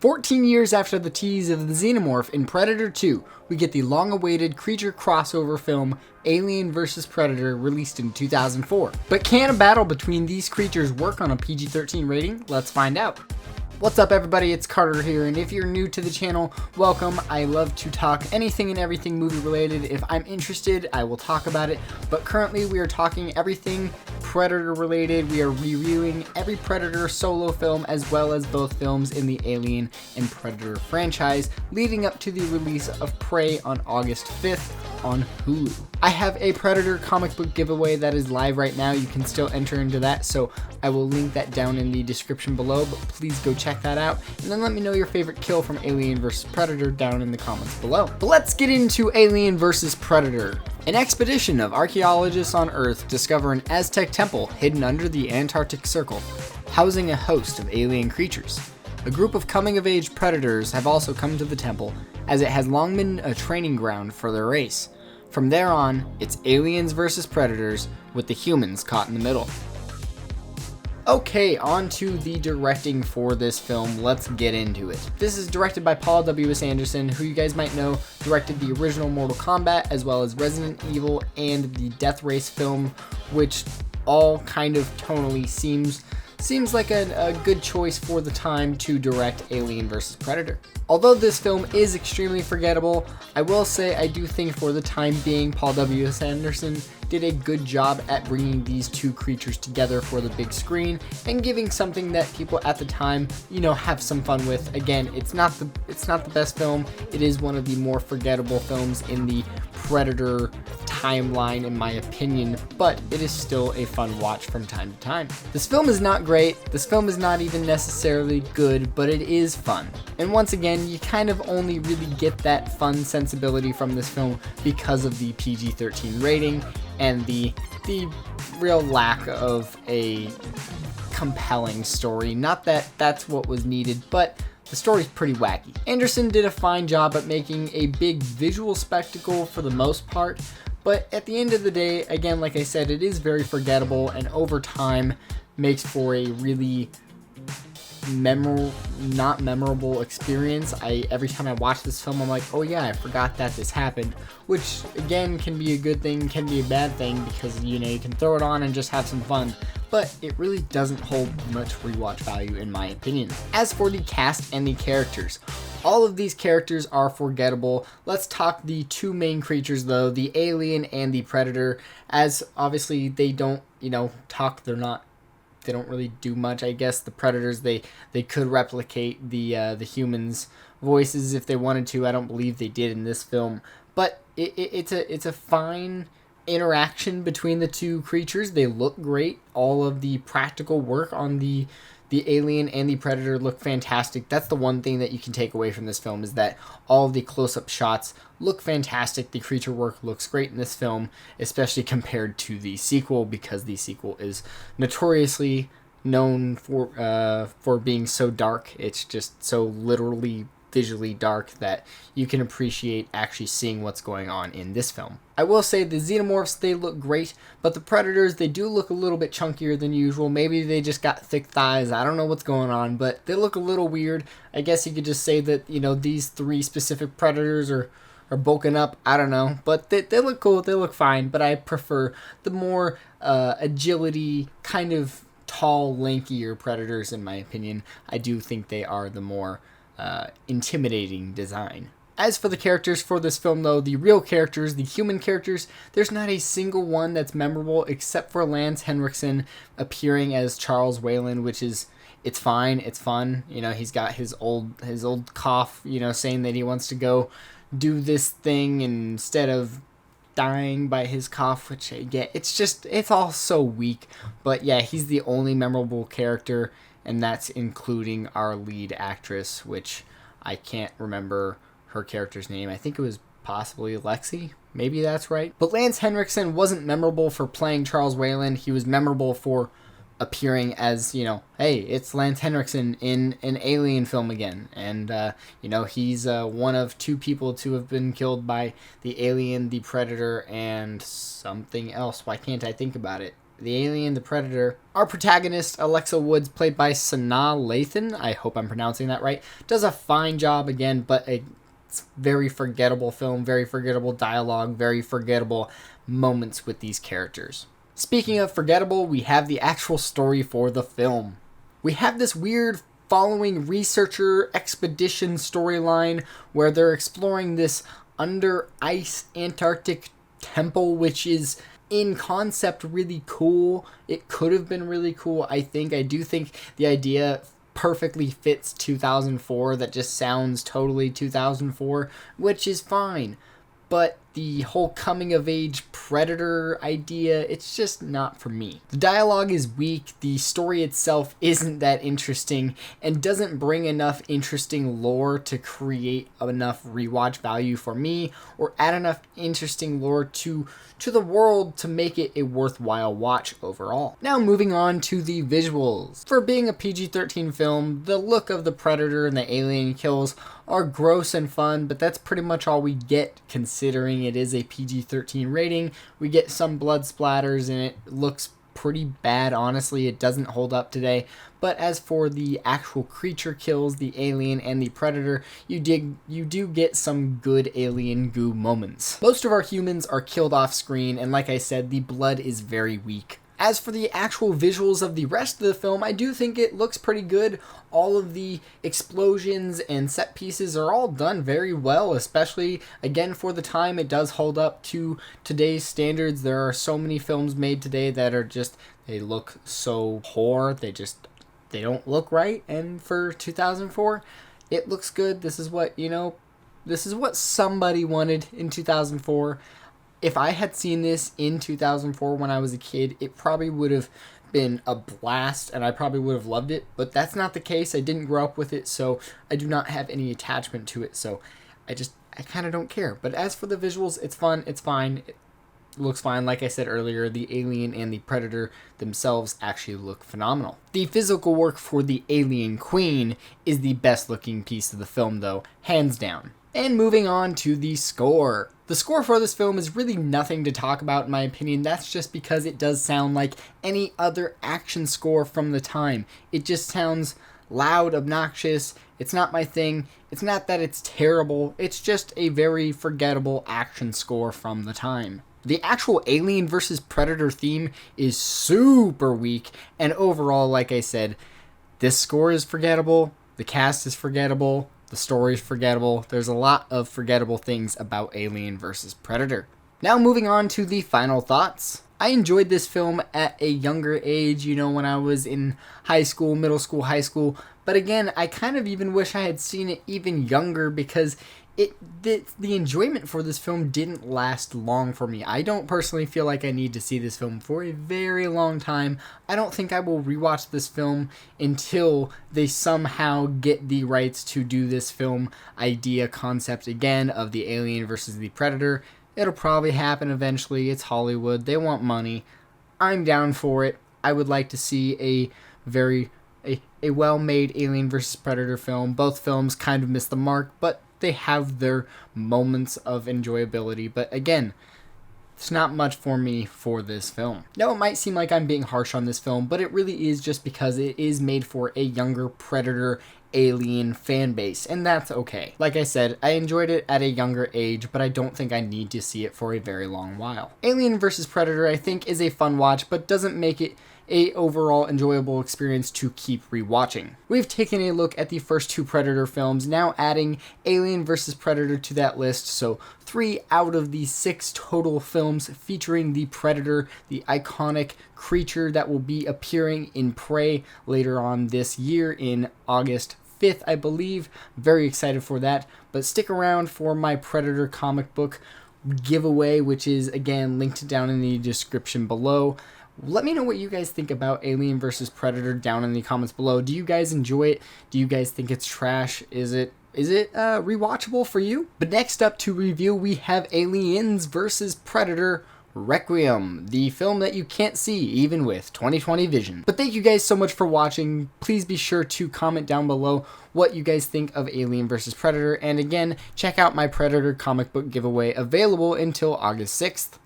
14 years after the tease of the Xenomorph in Predator 2, we get the long-awaited creature crossover film Alien vs. Predator, released in 2004. But can a battle between these creatures work on a PG-13 rating? Let's find out. What's up, everybody? It's Carter here, and if you're new to the channel, welcome. I love to talk anything and everything movie related. If I'm interested, I will talk about it, but currently we are talking everything Predator related. We are reviewing every Predator solo film as well as both films in the Alien and Predator franchise, leading up to the release of Prey on August 5th on Hulu. I have a Predator comic book giveaway that is live right now. You can still enter into that, so I will link that down in the description below, but please go check that out, and then let me know your favorite kill from Alien vs. Predator down in the comments below. But let's get into Alien vs. Predator. An expedition of archaeologists on Earth discover an Aztec temple hidden under the Antarctic Circle, housing a host of alien creatures. A group of coming-of-age predators have also come to the temple, as it has long been a training ground for their race. From there on, it's aliens versus predators, with the humans caught in the middle. Okay, on to the directing for this film. Let's get into it. This is directed by Paul W.S. Anderson, who you guys might know directed the original Mortal Kombat, as well as Resident Evil and the Death Race film, which all kind of tonally seems like a good choice for the time to direct Alien vs. Predator. Although this film is extremely forgettable, I will say I do think for the time being, Paul W.S. Anderson did a good job at bringing these two creatures together for the big screen and giving something that people at the time, have some fun with. Again, it's not the best film. It is one of the more forgettable films in the Predator timeline, in my opinion, but it is still a fun watch from time to time. This film is not great. This film is not even necessarily good, but it is fun. And once again, you kind of only really get that fun sensibility from this film because of the PG-13 rating and the real lack of a compelling story. Not that that's what was needed, but the story's pretty wacky. Anderson did a fine job at making a big visual spectacle for the most part, but at the end of the day, again, like I said, it is very forgettable, and over time makes for a really not memorable experience. Every time I watch this film, I'm like, oh yeah, I forgot that this happened, which again can be a good thing, can be a bad thing, because you can throw it on and just have some fun, but it really doesn't hold much rewatch value in my opinion. As for the cast and the characters, all of these characters are forgettable. Let's talk the two main creatures though, the alien and the predator, as obviously they don't, talk, they don't really do much. I guess the predators, they could replicate the humans' voices if they wanted to. I don't believe they did in this film, but it's a fine interaction between the two creatures. They look great. All of the practical work on the alien and the predator look fantastic. That's the one thing that you can take away from this film, is that all of the close-up shots look fantastic. The creature work looks great in this film, especially compared to the sequel, because the sequel is notoriously known for being so dark. It's just so literally visually dark that you can appreciate actually seeing what's going on in this film. I will say the xenomorphs, they look great, but the predators, they do look a little bit chunkier than usual. Maybe they just got thick thighs. I don't know what's going on, but they look a little weird. I guess you could just say that, these three specific predators are bulking up. I don't know, but they look cool. They look fine, but I prefer the more agility, kind of tall, lankier predators, in my opinion. I do think they are the more intimidating design. As for the characters for this film though, the real characters, the human characters, there's not a single one that's memorable except for Lance Henriksen appearing as Charles Weyland, which is, it's fine, it's fun. He's got his old cough, saying that he wants to go do this thing instead of dying by his cough, which I get. It's all so weak. But yeah, he's the only memorable character, and that's including our lead actress, which I can't remember her character's name. I think it was possibly Lexi. Maybe that's right. But Lance Henriksen wasn't memorable for playing Charles Weyland. He was memorable for appearing as, hey, it's Lance Henriksen in an Alien film again. And, he's one of two people to have been killed by the alien, the predator, and something else. Why can't I think about it? the Alien, the Predator. Our protagonist, Alexa Woods, played by Sanaa Lathan, I hope I'm pronouncing that right, does a fine job again, but it's very forgettable film, very forgettable dialogue, very forgettable moments with these characters. Speaking of forgettable, we have the actual story for the film. We have this weird following researcher expedition storyline where they're exploring this under ice Antarctic temple, which is in concept really cool. It could have been really cool, I think. I do think the idea perfectly fits 2004. That just sounds totally 2004, which is fine. But the whole coming of age Predator idea, it's just not for me. The dialogue is weak, the story itself isn't that interesting, and doesn't bring enough interesting lore to create enough rewatch value for me, or add enough interesting lore to the world to make it a worthwhile watch overall. Now moving on to the visuals. For being a PG-13 film, the look of the Predator and the alien kills are gross and fun, but that's pretty much all we get considering it is a PG-13 rating. We get some blood splatters and it looks pretty bad, honestly. It doesn't hold up today. But as for the actual creature kills, the alien and the Predator, you do get some good alien goo moments. Most of our humans are killed off screen, and like I said, the blood is very weak. As for the actual visuals of the rest of the film, I do think it looks pretty good. All of the explosions and set pieces are all done very well, especially, again, for the time. It does hold up to today's standards. There are so many films made today that are just, they look so poor. They don't look right. And for 2004, it looks good. This is what, this is what somebody wanted in 2004. If I had seen this in 2004 when I was a kid, it probably would have been a blast and I probably would have loved it, but that's not the case. I didn't grow up with it, so I do not have any attachment to it, so I kind of don't care. But as for the visuals, it's fun, it's fine, it looks fine. Like I said earlier, the alien and the Predator themselves actually look phenomenal. The physical work for the Alien Queen is the best looking piece of the film though, hands down. And moving on to the score. The score for this film is really nothing to talk about in my opinion. That's just because it does sound like any other action score from the time. It just sounds loud, obnoxious. It's not my thing. It's not that it's terrible. It's just a very forgettable action score from the time. The actual Alien vs. Predator theme is super weak. And overall, like I said, this score is forgettable. The cast is forgettable. The story is forgettable. There's a lot of forgettable things about Alien vs. Predator. Now moving on to the final thoughts. I enjoyed this film at a younger age, when I was in high school, middle school, high school. But again, I kind of even wish I had seen it even younger because the enjoyment for this film didn't last long for me. I don't personally feel like I need to see this film for a very long time. I don't think I will rewatch this film until they somehow get the rights to do this film idea concept again of the Alien versus the Predator. It'll probably happen eventually. It's Hollywood. They want money. I'm down for it. I would like to see a well-made Alien versus Predator film. Both films kind of miss the mark, but they have their moments of enjoyability. But again, it's not much for me for this film. Now, it might seem like I'm being harsh on this film, but it really is just because it is made for a younger Predator Alien fan base, and that's okay. Like I said, I enjoyed it at a younger age, but I don't think I need to see it for a very long while. Alien vs. Predator, I think, is a fun watch, but doesn't make it a overall enjoyable experience to keep rewatching. We've taken a look at the first two Predator films, now adding Alien vs. Predator to that list, so 3 out of the 6 total films featuring the Predator, the iconic creature that will be appearing in Prey later on this year in August 5th, I believe. Very excited for that, but stick around for my Predator comic book giveaway, which is again linked down in the description below. Let me know what you guys think about Alien vs. Predator down in the comments below. Do you guys enjoy it? Do you guys think it's trash? Is it rewatchable for you? But next up to review, we have Aliens vs. Predator Requiem, the film that you can't see even with 20/20 vision. But thank you guys so much for watching. Please be sure to comment down below what you guys think of Alien vs. Predator. And again, check out my Predator comic book giveaway available until August 6th.